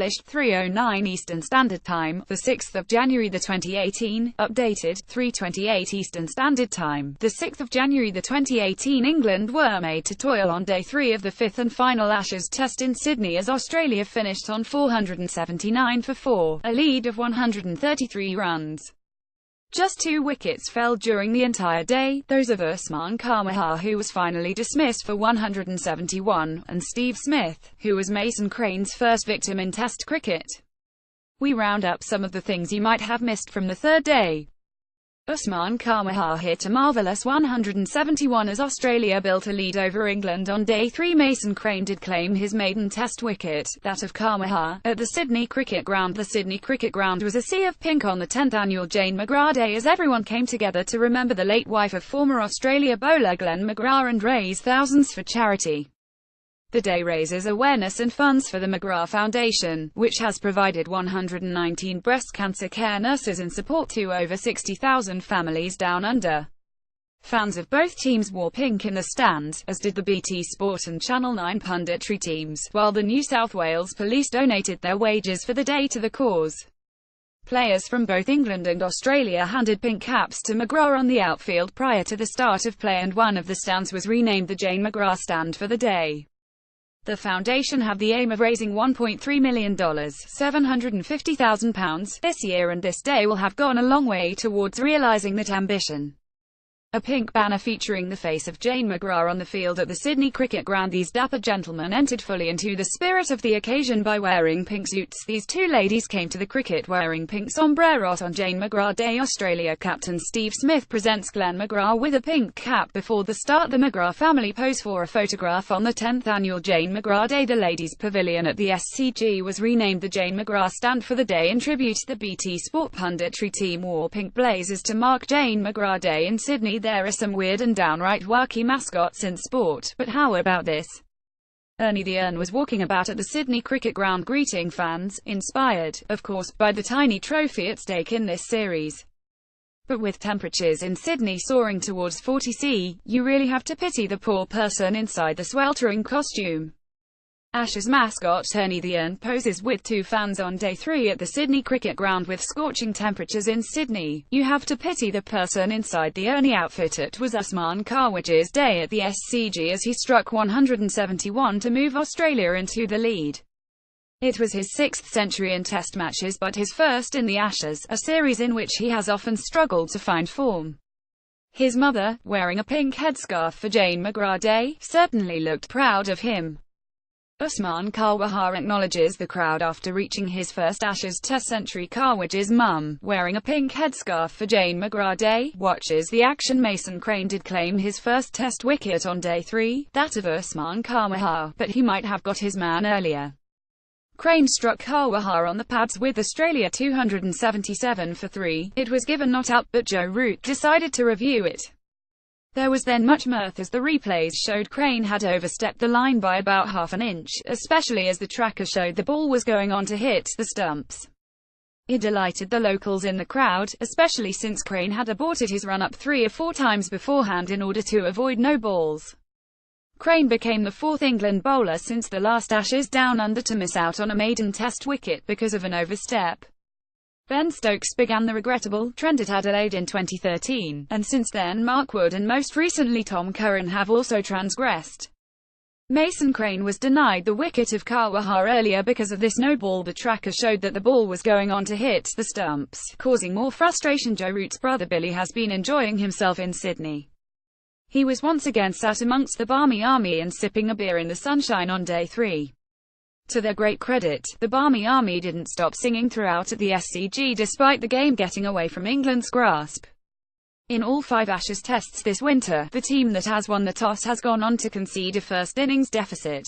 published 3:09 Eastern Standard Time, 6 January 2018, updated 3:28 Eastern Standard Time, 6 January 2018. England were made to toil on day 3 of the fifth and final Ashes Test in Sydney as Australia finished on 479 for 4, a lead of 133 runs. Just 2 wickets fell during the entire day, those of Usman Khawaja, who was finally dismissed for 171, and Steve Smith, who was Mason Crane's first victim in Test cricket. We round up some of the things you might have missed from the third day. Usman Khawaja hit a marvellous 171 as Australia built a lead over England on day 3. Mason Crane did claim his maiden Test wicket, that of Khawaja, at the Sydney Cricket Ground. The Sydney Cricket Ground was a sea of pink on the 10th annual Jane McGrath Day as everyone came together to remember the late wife of former Australia bowler Glenn McGrath and raise thousands for charity. The day raises awareness and funds for the McGrath Foundation, which has provided 119 breast cancer care nurses and support to over 60,000 families down under. Fans of both teams wore pink in the stands, as did the BT Sport and Channel 9 punditry teams, while the New South Wales Police donated their wages for the day to the cause. Players from both England and Australia handed pink caps to McGrath on the outfield prior to the start of play, and one of the stands was renamed the Jane McGrath Stand for the day. The foundation had the aim of raising $1.3 million, £750,000, this year, and this day will have gone a long way towards realising that ambition. A pink banner featuring the face of Jane McGrath on the field at the Sydney Cricket Ground. These dapper gentlemen entered fully into the spirit of the occasion by wearing pink suits. These two ladies came to the cricket wearing pink sombreros on Jane McGrath Day. Australia captain Steve Smith presents Glenn McGrath with a pink cap before the start. The McGrath family pose for a photograph on the 10th annual Jane McGrath Day. The ladies' pavilion at the SCG was renamed the Jane McGrath Stand for the day in tribute. The BT Sport punditry team wore pink blazers to mark Jane McGrath Day in Sydney. There are some weird and downright wacky mascots in sport, but how about this? Ernie the Ern was walking about at the Sydney Cricket Ground greeting fans, inspired, of course, by the tiny trophy at stake in this series. But with temperatures in Sydney soaring towards 40 C, you really have to pity the poor person inside the sweltering costume. Ashes mascot Ernie the Ern poses with 2 fans on day 3 at the Sydney Cricket Ground with scorching temperatures in Sydney. You have to pity the person inside the Ernie outfit. It was Usman Khawaja's day at the SCG as he struck 171 to move Australia into the lead. It was his 6th century in Test matches, but his first in the Ashes, a series in which he has often struggled to find form. His mother, wearing a pink headscarf for Jane McGrath Day, certainly looked proud of him. Usman Khawaja acknowledges the crowd after reaching his first Ashes Test century. Khawaja's mum, wearing a pink headscarf for Jane McGrath Day, watches the action. Mason Crane did claim his first Test wicket on day 3, that of Usman Khawaja, but he might have got his man earlier. Crane struck Khawaja on the pads with Australia 277 for 3. It was given not out, but Joe Root decided to review it. There was then much mirth as the replays showed Crane had overstepped the line by about half an inch, especially as the tracker showed the ball was going on to hit the stumps. It delighted the locals in the crowd, especially since Crane had aborted his run-up 3 or 4 times beforehand in order to avoid no balls. Crane became the 4th England bowler since the last Ashes Down Under to miss out on a maiden Test wicket because of an overstep. Ben Stokes began the regrettable trend at Adelaide in 2013, and since then Mark Wood and most recently Tom Curran have also transgressed. Mason Crane was denied the wicket of Khawaja earlier because of this no ball. The tracker showed that the ball was going on to hit the stumps, causing more frustration. Joe Root's brother Billy has been enjoying himself in Sydney. He was once again sat amongst the Barmy Army and sipping a beer in the sunshine on day 3. To their great credit, the Barmy Army didn't stop singing throughout at the SCG despite the game getting away from England's grasp. In all 5 Ashes Tests this winter, the team that has won the toss has gone on to concede a first innings deficit.